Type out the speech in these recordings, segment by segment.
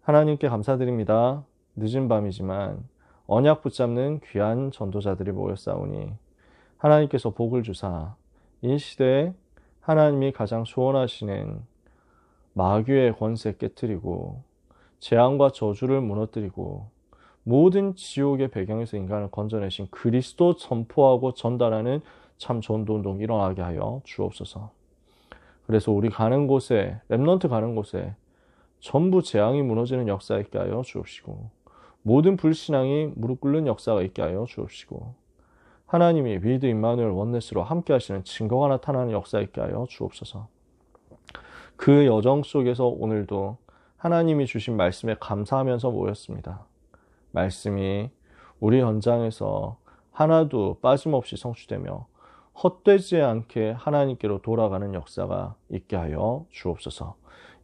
하나님께 감사드립니다. 늦은 밤이지만 언약 붙잡는 귀한 전도자들이 모였사오니 하나님께서 복을 주사 이 시대에 하나님이 가장 소원하시는 마귀의 권세 깨뜨리고 재앙과 저주를 무너뜨리고 모든 지옥의 배경에서 인간을 건져내신 그리스도 선포하고 전달하는 참 전도운동 일어나게 하여 주옵소서. 그래서 우리 가는 곳에, 렘넌트 가는 곳에 전부 재앙이 무너지는 역사 있게 하여 주옵시고 모든 불신앙이 무릎 꿇는 역사가 있게 하여 주옵시고 하나님이 위드 임마누엘 원네스로 함께 하시는 증거가 나타나는 역사 있게 하여 주옵소서. 그 여정 속에서 오늘도 하나님이 주신 말씀에 감사하면서 모였습니다. 말씀이 우리 현장에서 하나도 빠짐없이 성취되며 헛되지 않게 하나님께로 돌아가는 역사가 있게 하여 주옵소서.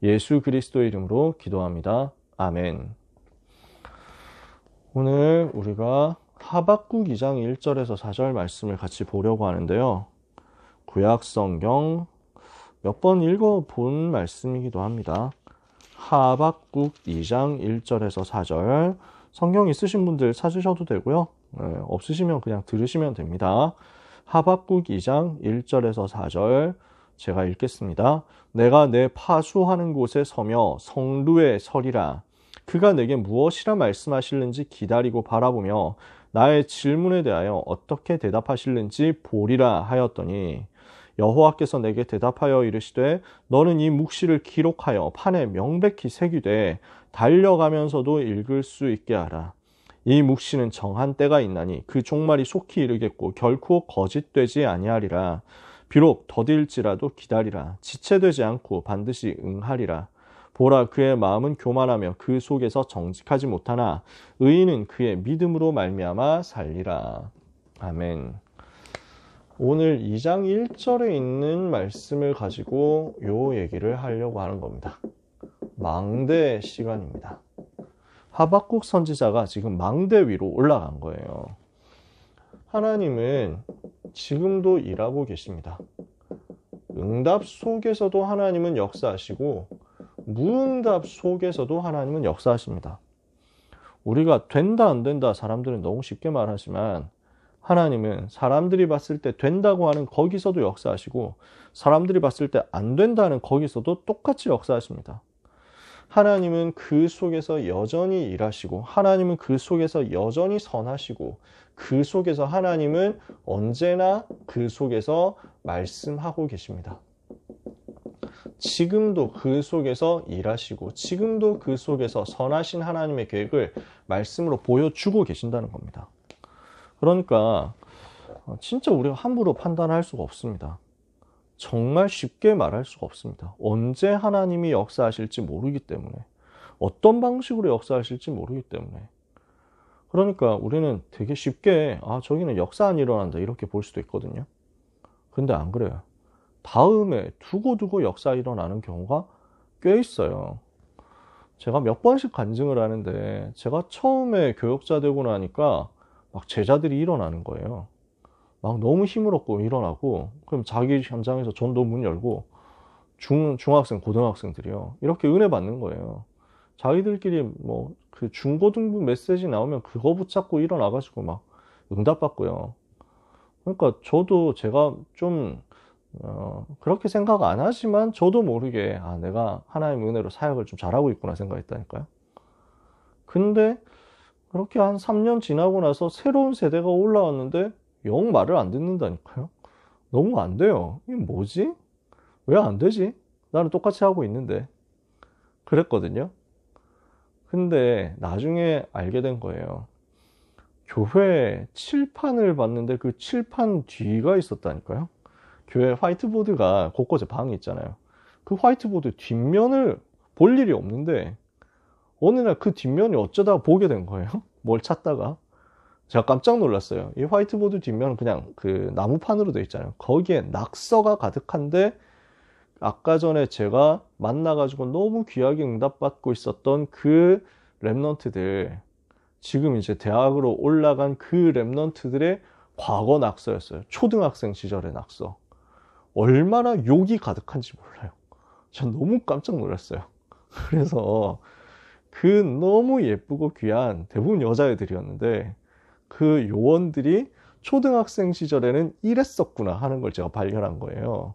예수 그리스도의 이름으로 기도합니다. 아멘. 오늘 우리가 하박국 2장 1절에서 4절 말씀을 같이 보려고 하는데요. 구약 성경 몇 번 읽어본 말씀이기도 합니다. 하박국 2장 1절에서 4절 성경 있으신 분들 찾으셔도 되고요. 없으시면 그냥 들으시면 됩니다. 하박국 2장 1절에서 4절 제가 읽겠습니다. 내가 내 파수하는 곳에 서며 성루에 서리라. 그가 내게 무엇이라 말씀하실는지 기다리고 바라보며 나의 질문에 대하여 어떻게 대답하실는지 보리라 하였더니 여호와께서 내게 대답하여 이르시되 너는 이 묵시를 기록하여 판에 명백히 새기되 달려가면서도 읽을 수 있게 하라. 이 묵시는 정한 때가 있나니 그 종말이 속히 이르겠고 결코 거짓되지 아니하리라. 비록 더딜지라도 기다리라. 지체되지 않고 반드시 응하리라. 보라, 그의 마음은 교만하며 그 속에서 정직하지 못하나 의인은 그의 믿음으로 말미암아 살리라. 아멘. 오늘 2장 1절에 있는 말씀을 가지고 요 얘기를 하려고 하는 겁니다. 망대 시간입니다. 하박국 선지자가 지금 망대 위로 올라간 거예요. 하나님은 지금도 일하고 계십니다. 응답 속에서도 하나님은 역사하시고 무응답 속에서도 하나님은 역사하십니다. 우리가 된다 안 된다 사람들은 너무 쉽게 말하지만 하나님은 사람들이 봤을 때 된다고 하는 거기서도 역사하시고 사람들이 봤을 때 안 된다는 거기서도 똑같이 역사하십니다. 하나님은 그 속에서 여전히 일하시고 하나님은 그 속에서 여전히 선하시고 그 속에서 하나님은 언제나 그 속에서 말씀하고 계십니다. 지금도 그 속에서 일하시고 지금도 그 속에서 선하신 하나님의 계획을 말씀으로 보여주고 계신다는 겁니다. 그러니까 진짜 우리가 함부로 판단할 수가 없습니다. 정말 쉽게 말할 수가 없습니다. 언제 하나님이 역사하실지 모르기 때문에 어떤 방식으로 역사하실지 모르기 때문에 그러니까 우리는 되게 쉽게 저기는 역사 안 일어난다 이렇게 볼 수도 있거든요. 근데 안 그래요. 다음에 두고두고 역사 일어나는 경우가 꽤 있어요. 제가 몇 번씩 간증을 하는데 제가 처음에 교역자 되고 나니까 막 제자들이 일어나는 거예요. 막 너무 힘을 얻고 일어나고 그럼 자기 현장에서 전도 문 열고 중학생, 고등학생들이요. 이렇게 은혜 받는 거예요. 자기들끼리 뭐 그 중고등부 메시지 나오면 그거 붙잡고 일어나가지고 막 응답받고요. 그러니까 저도 제가 좀 그렇게 생각 안 하지만 저도 모르게 내가 하나님의 은혜로 사역을 좀 잘하고 있구나 생각했다니까요. 근데 그렇게 한 3년 지나고 나서 새로운 세대가 올라왔는데 영 말을 안 듣는다니까요. 너무 안 돼요. 이게 뭐지? 왜 안 되지? 나는 똑같이 하고 있는데. 그랬거든요. 근데 나중에 알게 된 거예요. 교회 칠판을 봤는데 그 칠판 뒤가 있었다니까요. 교회 화이트보드가 곳곳에 방이 있잖아요. 그 화이트보드 뒷면을 볼 일이 없는데 어느 날 그 뒷면이 어쩌다가 보게 된 거예요. 뭘 찾다가. 제가 깜짝 놀랐어요. 이 화이트보드 뒷면은 그냥 그 나무판으로 되어 있잖아요. 거기에 낙서가 가득한데 아까 전에 제가 만나가지고 너무 귀하게 응답받고 있었던 그 랩넌트들, 지금 이제 대학으로 올라간 그 랩넌트들의 과거 낙서였어요. 초등학생 시절의 낙서. 얼마나 욕이 가득한지 몰라요. 전 너무 깜짝 놀랐어요. 그래서 그 너무 예쁘고 귀한 대부분 여자애들이었는데 그 요원들이 초등학생 시절에는 이랬었구나 하는 걸 제가 발견한 거예요.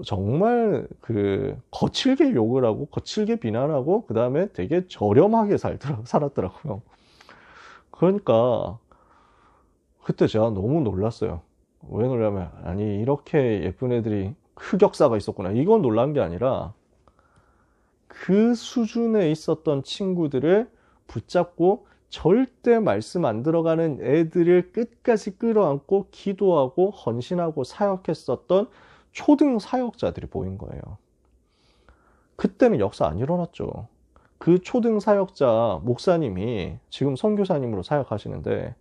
정말 그 거칠게 욕을 하고 거칠게 비난하고 그 다음에 되게 저렴하게 살았더라고요. 그러니까 그때 제가 너무 놀랐어요. 왜 놀라면 아니 이렇게 예쁜 애들이 흑역사가 있었구나. 이건 놀란 게 아니라 그 수준에 있었던 친구들을 붙잡고 절대 말씀 안 들어가는 애들을 끝까지 끌어안고 기도하고 헌신하고 사역했었던 초등 사역자들이 보인 거예요. 그때는 역사 안 일어났죠. 그 초등 사역자 목사님이 지금 선교사님으로 사역하시는데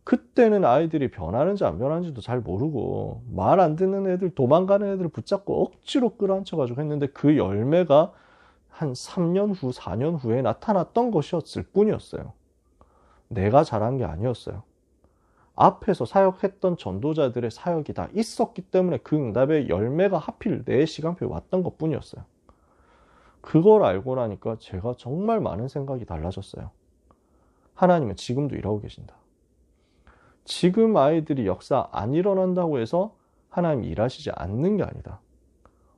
그때는 아이들이 변하는지 안 변하는지도 잘 모르고 말 안 듣는 애들, 도망가는 애들을 붙잡고 억지로 끌어안혀가지고 했는데 그 열매가 한 3년 후, 4년 후에 나타났던 것이었을 뿐이었어요. 내가 잘한 게 아니었어요. 앞에서 사역했던 전도자들의 사역이 다 있었기 때문에 그 응답의 열매가 하필 내 시간표에 왔던 것 뿐이었어요. 그걸 알고 나니까 제가 정말 많은 생각이 달라졌어요. 하나님은 지금도 일하고 계신다. 지금 아이들이 역사 안 일어난다고 해서 하나님이 일하시지 않는 게 아니다.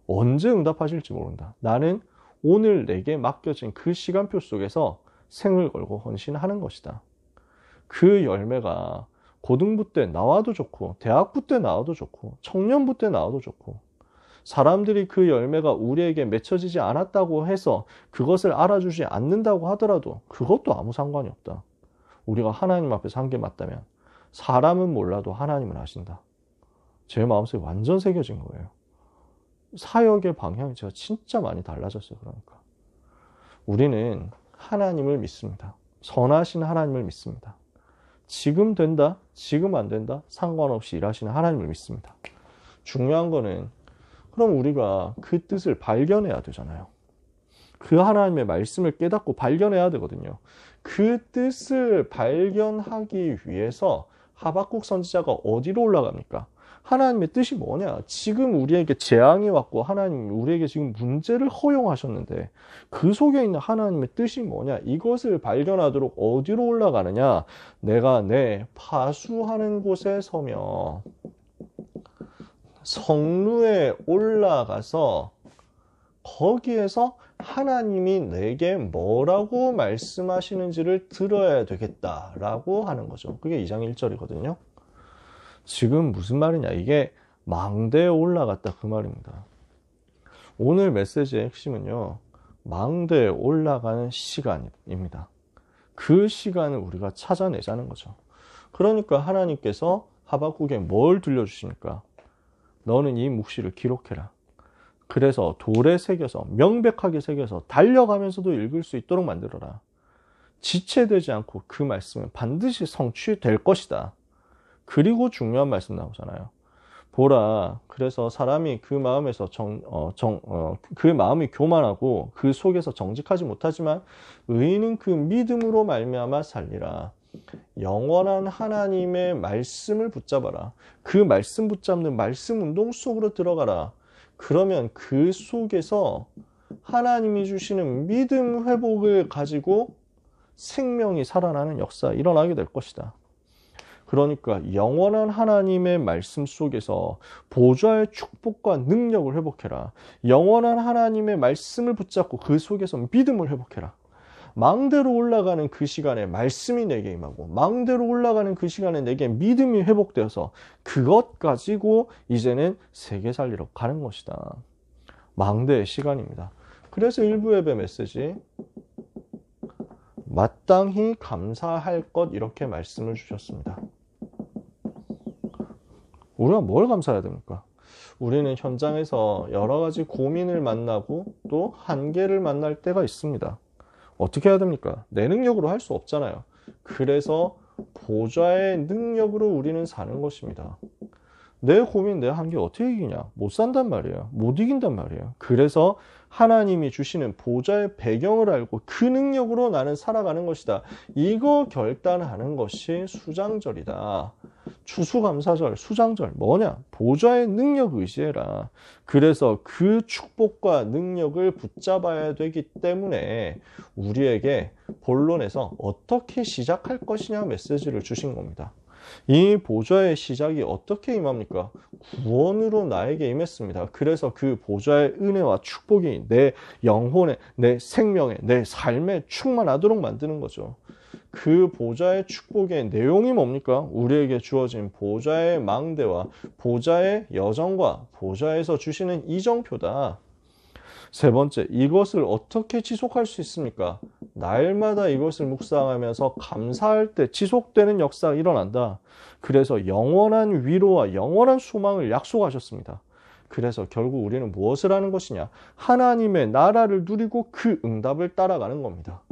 언제 응답하실지 모른다. 나는 오늘 내게 맡겨진 그 시간표 속에서 생을 걸고 헌신하는 것이다. 그 열매가 고등부 때 나와도 좋고 대학부 때 나와도 좋고 청년부 때 나와도 좋고 사람들이 그 열매가 우리에게 맺혀지지 않았다고 해서 그것을 알아주지 않는다고 하더라도 그것도 아무 상관이 없다. 우리가 하나님 앞에서 한 게 맞다면 사람은 몰라도 하나님은 아신다. 제 마음속에 완전 새겨진 거예요. 사역의 방향이 제가 진짜 많이 달라졌어요. 그러니까 우리는 하나님을 믿습니다. 선하신 하나님을 믿습니다. 지금 된다, 지금 안 된다 상관없이 일하시는 하나님을 믿습니다. 중요한 거는 그럼 우리가 그 뜻을 발견해야 되잖아요. 그 하나님의 말씀을 깨닫고 발견해야 되거든요. 그 뜻을 발견하기 위해서 하박국 선지자가 어디로 올라갑니까? 하나님의 뜻이 뭐냐? 지금 우리에게 재앙이 왔고 하나님 우리에게 지금 문제를 허용하셨는데 그 속에 있는 하나님의 뜻이 뭐냐? 이것을 발견하도록 어디로 올라가느냐? 내가 내 파수하는 곳에 서며 성루에 올라가서 거기에서 하나님이 내게 뭐라고 말씀하시는지를 들어야 되겠다라고 하는 거죠. 그게 2장 1절이거든요. 지금 무슨 말이냐? 이게 망대에 올라갔다 그 말입니다. 오늘 메시지의 핵심은요. 망대에 올라가는 시간입니다. 그 시간을 우리가 찾아내자는 거죠. 그러니까 하나님께서 하박국에 뭘 들려주십니까? 너는 이 묵시를 기록해라. 그래서 돌에 새겨서 명백하게 새겨서 달려가면서도 읽을 수 있도록 만들어라. 지체되지 않고 그 말씀은 반드시 성취될 것이다. 그리고 중요한 말씀 나오잖아요. 보라, 그래서 사람이 그 마음에서 그 마음이 교만하고 그 속에서 정직하지 못하지만 의인은 그 믿음으로 말미암아 살리라. 영원한 하나님의 말씀을 붙잡아라. 그 말씀 붙잡는 말씀 운동 속으로 들어가라. 그러면 그 속에서 하나님이 주시는 믿음 회복을 가지고 생명이 살아나는 역사 일어나게 될 것이다. 그러니까 영원한 하나님의 말씀 속에서 보좌의 축복과 능력을 회복해라. 영원한 하나님의 말씀을 붙잡고 그 속에서 믿음을 회복해라. 망대로 올라가는 그 시간에 말씀이 내게 임하고 망대로 올라가는 그 시간에 내게 믿음이 회복되어서 그것 가지고 이제는 세계 살리러 가는 것이다. 망대의 시간입니다. 그래서 일부 예배 메시지 마땅히 감사할 것 이렇게 말씀을 주셨습니다. 우리가 뭘 감사해야 됩니까? 우리는 현장에서 여러 가지 고민을 만나고 또 한계를 만날 때가 있습니다. 어떻게 해야 됩니까? 내 능력으로 할 수 없잖아요. 그래서 보좌의 능력으로 우리는 사는 것입니다. 내 고민, 내 한계 어떻게 이기냐? 못 산단 말이에요. 못 이긴단 말이에요. 그래서 하나님이 주시는 보좌의 배경을 알고 그 능력으로 나는 살아가는 것이다. 이거 결단하는 것이 수장절이다. 추수감사절, 수장절 뭐냐? 보좌의 능력 의지해라. 그래서 그 축복과 능력을 붙잡아야 되기 때문에 우리에게 본론에서 어떻게 시작할 것이냐 메시지를 주신 겁니다. 이 보좌의 시작이 어떻게 임합니까? 구원으로 나에게 임했습니다. 그래서 그 보좌의 은혜와 축복이 내 영혼에, 내 생명에, 내 삶에 충만하도록 만드는 거죠. 그 보좌의 축복의 내용이 뭡니까? 우리에게 주어진 보좌의 망대와 보좌의 여정과 보좌에서 주시는 이정표다. 세 번째, 이것을 어떻게 지속할 수 있습니까? 날마다 이것을 묵상하면서 감사할 때 지속되는 역사가 일어난다. 그래서 영원한 위로와 영원한 소망을 약속하셨습니다. 그래서 결국 우리는 무엇을 하는 것이냐? 하나님의 나라를 누리고 그 응답을 따라가는 겁니다.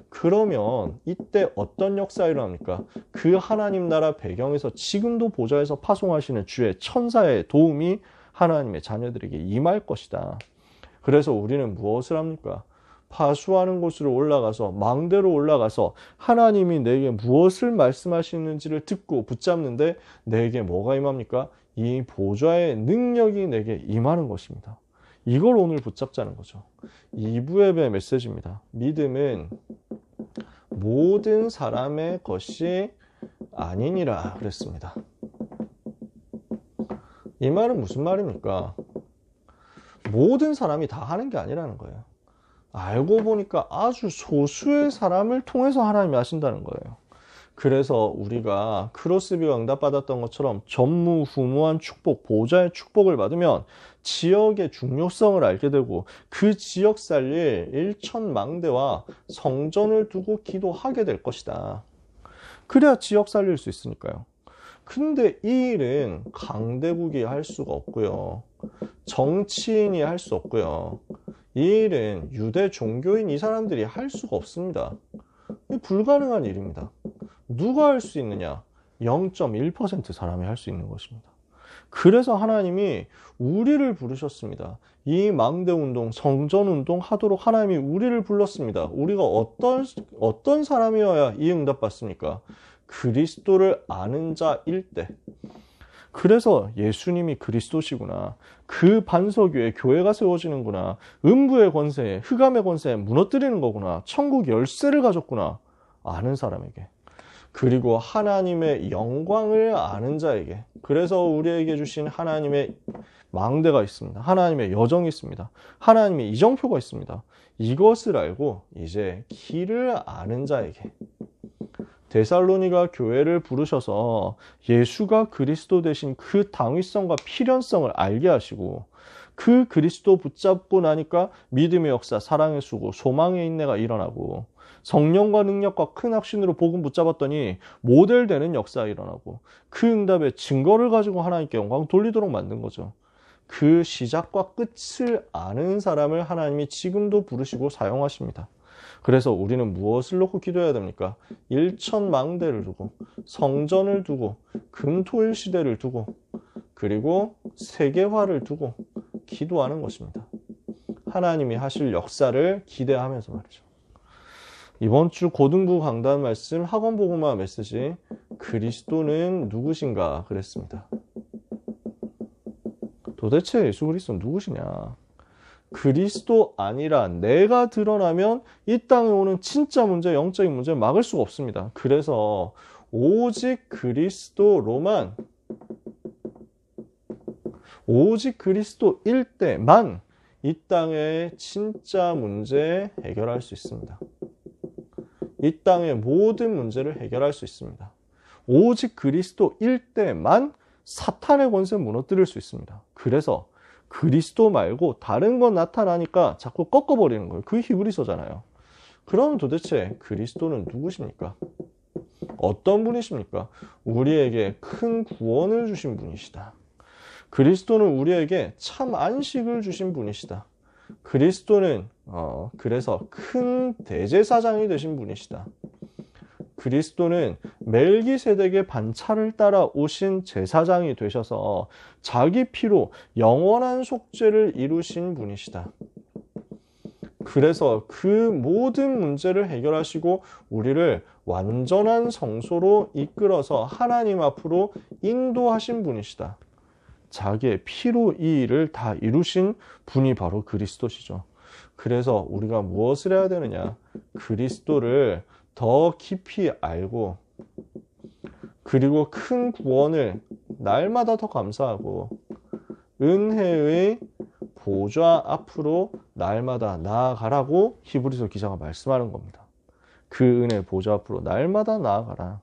그러면 이때 어떤 역사가 일어납니까? 그 하나님 나라 배경에서 지금도 보좌에서 파송하시는 주의 천사의 도움이 하나님의 자녀들에게 임할 것이다. 그래서 우리는 무엇을 합니까? 파수하는 곳으로 올라가서 망대로 올라가서 하나님이 내게 무엇을 말씀하시는지를 듣고 붙잡는데 내게 뭐가 임합니까? 이 보좌의 능력이 내게 임하는 것입니다. 이걸 오늘 붙잡자는 거죠. 2부 예배 메시지입니다. 믿음은 모든 사람의 것이 아니니라 그랬습니다. 이 말은 무슨 말입니까? 모든 사람이 다 하는 게 아니라는 거예요. 알고 보니까 아주 소수의 사람을 통해서 하나님이 하신다는 거예요. 그래서 우리가 크로스비가 응답받았던 것처럼 전무후무한 축복, 보좌의 축복을 받으면 지역의 중요성을 알게 되고 그 지역 살릴 일천망대와 성전을 두고 기도하게 될 것이다. 그래야 지역 살릴 수 있으니까요. 근데 이 일은 강대국이 할 수가 없고요. 정치인이 할 수 없고요. 이 일은 유대 종교인 이 사람들이 할 수가 없습니다. 불가능한 일입니다. 누가 할 수 있느냐? 0.1% 사람이 할 수 있는 것입니다. 그래서 하나님이 우리를 부르셨습니다. 이 망대운동, 성전운동 하도록 하나님이 우리를 불렀습니다. 우리가 어떤 사람이어야 이 응답 받습니까? 그리스도를 아는 자일 때. 그래서 예수님이 그리스도시구나. 그 반석 위에 교회가 세워지는구나. 음부의 권세, 흑암의 권세 무너뜨리는 거구나. 천국 열쇠를 가졌구나. 아는 사람에게. 그리고 하나님의 영광을 아는 자에게. 그래서 우리에게 주신 하나님의 망대가 있습니다. 하나님의 여정이 있습니다. 하나님의 이정표가 있습니다. 이것을 알고 이제 길을 아는 자에게. 데살로니가 교회를 부르셔서 예수가 그리스도 되신 그 당위성과 필연성을 알게 하시고 그 그리스도 붙잡고 나니까 믿음의 역사, 사랑의 수고, 소망의 인내가 일어나고 성령과 능력과 큰 확신으로 복음 붙잡았더니 모델되는 역사가 일어나고 그 응답의 증거를 가지고 하나님께 영광 돌리도록 만든 거죠. 그 시작과 끝을 아는 사람을 하나님이 지금도 부르시고 사용하십니다. 그래서 우리는 무엇을 놓고 기도해야 됩니까? 일천망대를 두고 성전을 두고 금토일 시대를 두고 그리고 세계화를 두고 기도하는 것입니다. 하나님이 하실 역사를 기대하면서 말이죠. 이번 주 고등부 강단 말씀 학원복음화 메시지 그리스도는 누구신가 그랬습니다. 도대체 예수 그리스도는 누구시냐? 그리스도 아니라 내가 드러나면 이 땅에 오는 진짜 문제, 영적인 문제를 막을 수가 없습니다. 그래서 오직 그리스도로만, 오직 그리스도일 때만 이 땅의 진짜 문제 해결할 수 있습니다. 이 땅의 모든 문제를 해결할 수 있습니다. 오직 그리스도일 때만 사탄의 권세를 무너뜨릴 수 있습니다. 그래서 그리스도 말고 다른 건 나타나니까 자꾸 꺾어버리는 거예요. 그게 히브리서잖아요. 그럼 도대체 그리스도는 누구십니까? 어떤 분이십니까? 우리에게 큰 구원을 주신 분이시다. 그리스도는 우리에게 참 안식을 주신 분이시다. 그리스도는 그래서 큰 대제사장이 되신 분이시다. 그리스도는 멜기세덱의 반차를 따라 오신 제사장이 되셔서 자기 피로 영원한 속죄를 이루신 분이시다. 그래서 그 모든 문제를 해결하시고 우리를 완전한 성소로 이끌어서 하나님 앞으로 인도하신 분이시다. 자기의 피로 이 일을 다 이루신 분이 바로 그리스도시죠. 그래서 우리가 무엇을 해야 되느냐? 그리스도를 더 깊이 알고 그리고 큰 구원을 날마다 더 감사하고 은혜의 보좌 앞으로 날마다 나아가라고 히브리서 기자가 말씀하는 겁니다. 그 은혜의 보좌 앞으로 날마다 나아가라.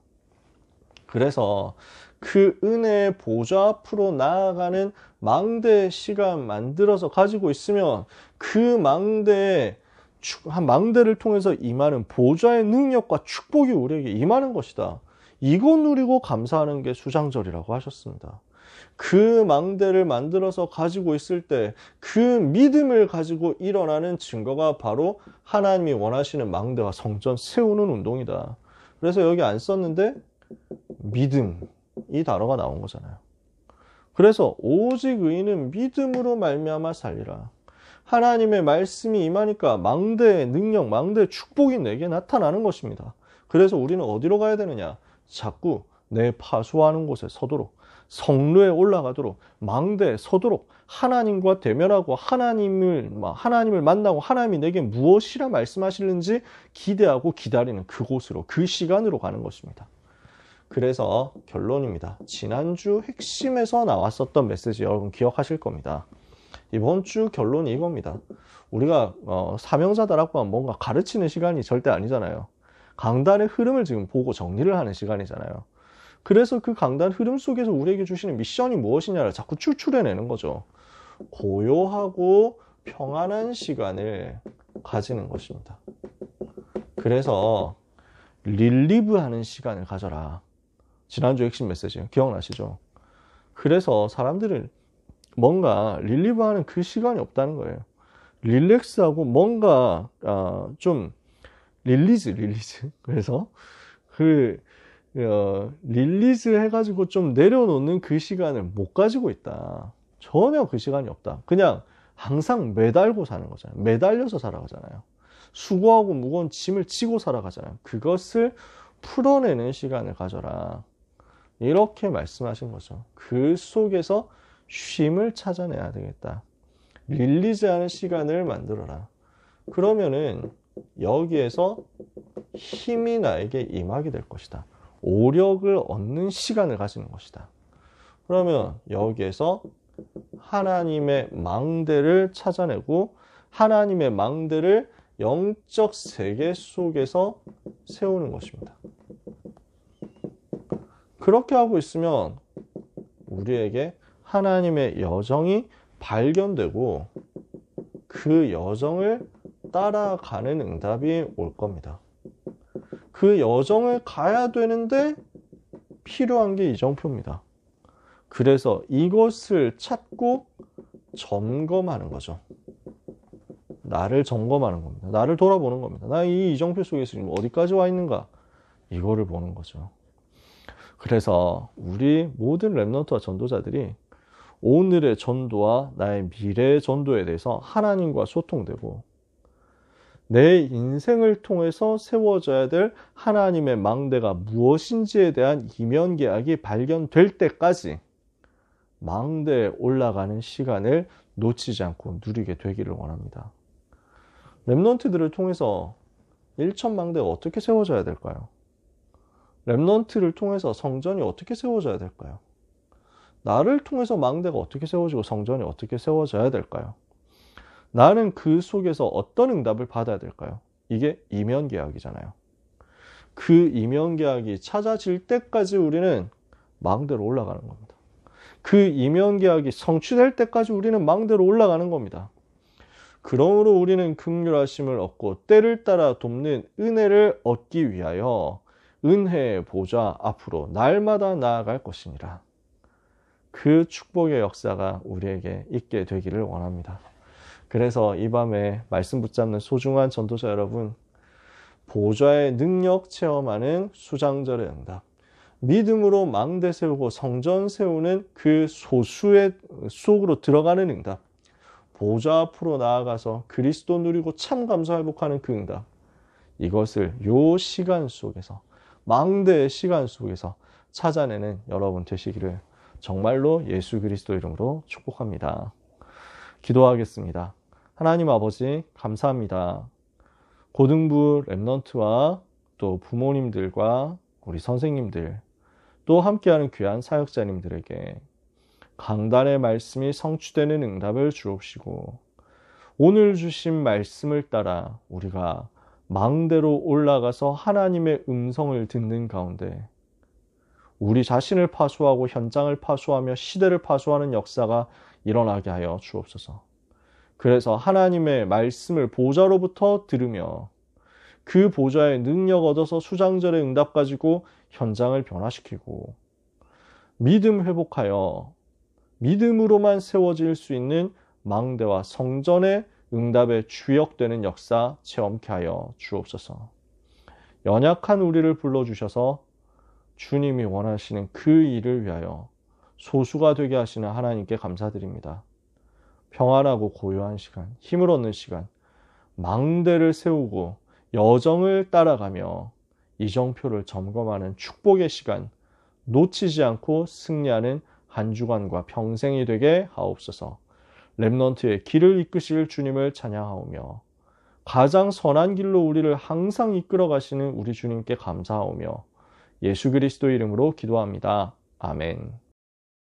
그래서 그 은혜의 보좌 앞으로 나아가는 망대 시간 만들어서 가지고 있으면 그 망대를 통해서 임하는 보좌의 능력과 축복이 우리에게 임하는 것이다. 이거 누리고 감사하는 게 수장절이라고 하셨습니다. 그 망대를 만들어서 가지고 있을 때 그 믿음을 가지고 일어나는 증거가 바로 하나님이 원하시는 망대와 성전 세우는 운동이다. 그래서 여기 안 썼는데 믿음 이 단어가 나온 거잖아요. 그래서 오직 의인은 믿음으로 말미암아 살리라. 하나님의 말씀이 임하니까 망대의 능력, 망대의 축복이 내게 나타나는 것입니다. 그래서 우리는 어디로 가야 되느냐? 자꾸 내 파수하는 곳에 서도록, 성루에 올라가도록, 망대에 서도록, 하나님과 대면하고 하나님을 만나고 하나님이 내게 무엇이라 말씀하시는지 기대하고 기다리는 그곳으로, 그 시간으로 가는 것입니다. 그래서 결론입니다. 지난주 핵심에서 나왔었던 메시지 여러분 기억하실 겁니다. 이번 주 결론이 이겁니다. 우리가 사명자다라고 하면 뭔가 가르치는 시간이 절대 아니잖아요. 강단의 흐름을 지금 보고 정리를 하는 시간이잖아요. 그래서 그 강단 흐름 속에서 우리에게 주시는 미션이 무엇이냐를 자꾸 추출해내는 거죠. 고요하고 평안한 시간을 가지는 것입니다. 그래서 릴리브하는 시간을 가져라. 지난주 핵심 메시지 기억나시죠? 그래서 사람들은 뭔가 릴리브하는 그 시간이 없다는 거예요. 릴렉스하고 뭔가 좀 릴리즈. 그래서 릴리즈 해가지고 좀 내려놓는 그 시간을 못 가지고 있다. 전혀 그 시간이 없다. 그냥 항상 매달고 사는 거잖아요. 매달려서 살아가잖아요. 수고하고 무거운 짐을 지고 살아가잖아요. 그것을 풀어내는 시간을 가져라. 이렇게 말씀하신 거죠. 그 속에서 쉼을 찾아내야 되겠다. 릴리즈하는 시간을 만들어라. 그러면은 여기에서 힘이 나에게 임하게 될 것이다. 오력을 얻는 시간을 가지는 것이다. 그러면 여기에서 하나님의 망대를 찾아내고 하나님의 망대를 영적 세계 속에서 세우는 것입니다. 그렇게 하고 있으면 우리에게 하나님의 여정이 발견되고 그 여정을 따라가는 응답이 올 겁니다. 그 여정을 가야 되는데 필요한 게 이정표입니다. 그래서 이것을 찾고 점검하는 거죠. 나를 점검하는 겁니다. 나를 돌아보는 겁니다. 나 이 이정표 속에서 지금 어디까지 와 있는가? 이거를 보는 거죠. 그래서 우리 모든 렘넌트와 전도자들이 오늘의 전도와 나의 미래의 전도에 대해서 하나님과 소통되고 내 인생을 통해서 세워져야 될 하나님의 망대가 무엇인지에 대한 이면계약이 발견될 때까지 망대에 올라가는 시간을 놓치지 않고 누리게 되기를 원합니다. 렘넌트들을 통해서 1,000망대가 어떻게 세워져야 될까요? 렘넌트를 통해서 성전이 어떻게 세워져야 될까요? 나를 통해서 망대가 어떻게 세워지고 성전이 어떻게 세워져야 될까요? 나는 그 속에서 어떤 응답을 받아야 될까요? 이게 이면계약이잖아요. 그 이면계약이 찾아질 때까지 우리는 망대로 올라가는 겁니다. 그 이면계약이 성취될 때까지 우리는 망대로 올라가는 겁니다. 그러므로 우리는 긍휼하심을 얻고 때를 따라 돕는 은혜를 얻기 위하여 은혜의 보좌 앞으로 날마다 나아갈 것이니라. 그 축복의 역사가 우리에게 있게 되기를 원합니다. 그래서 이 밤에 말씀 붙잡는 소중한 전도자 여러분, 보좌의 능력 체험하는 수장절의 응답, 믿음으로 망대 세우고 성전 세우는 그 소수의 속으로 들어가는 응답, 보좌 앞으로 나아가서 그리스도 누리고 참 감사 회복하는 그 응답, 이것을 요 시간 속에서, 망대의 시간 속에서 찾아내는 여러분 되시기를 정말로 예수 그리스도 이름으로 축복합니다. 기도하겠습니다. 하나님 아버지 감사합니다. 고등부 랩넌트와 또 부모님들과 우리 선생님들, 또 함께하는 귀한 사역자님들에게 강단의 말씀이 성취되는 응답을 주옵시고, 오늘 주신 말씀을 따라 우리가 망대로 올라가서 하나님의 음성을 듣는 가운데 우리 자신을 파수하고 현장을 파수하며 시대를 파수하는 역사가 일어나게 하여 주옵소서. 그래서 하나님의 말씀을 보좌로부터 들으며 그 보좌의 능력 얻어서 수장절의 응답 가지고 현장을 변화시키고 믿음 회복하여 믿음으로만 세워질 수 있는 망대와 성전의 응답의 주역되는 역사 체험케 하여 주옵소서. 연약한 우리를 불러주셔서 주님이 원하시는 그 일을 위하여 소수가 되게 하시는 하나님께 감사드립니다. 평안하고 고요한 시간, 힘을 얻는 시간, 망대를 세우고 여정을 따라가며 이정표를 점검하는 축복의 시간, 놓치지 않고 승리하는 한 주간과 평생이 되게 하옵소서. 렘넌트의 길을 이끄실 주님을 찬양하오며 가장 선한 길로 우리를 항상 이끌어 가시는 우리 주님께 감사하오며 예수 그리스도 이름으로 기도합니다. 아멘.